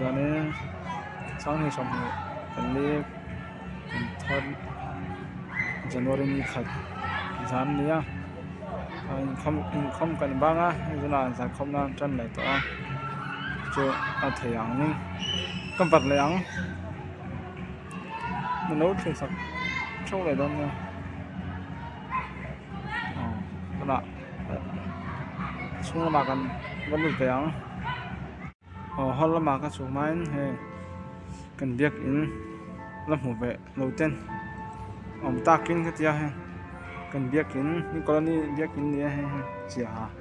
giờ này sáng nay xong rồi cần đi thon January ni khát gian đi á không cần băng á giờ là sẽ không đang chân lại tao chưa thấy ăn nhưng cầm vật lại ăn mình nấu thì sắp trâu lại đâu nha các bạn xuống là mà cần vẫn được ăn họ là mà cái số máy hay cần biết in làm hộp vệ đầu tiên ông ta kinh cái gì hay cần biết in những con đi biết in gì hay chỉ hả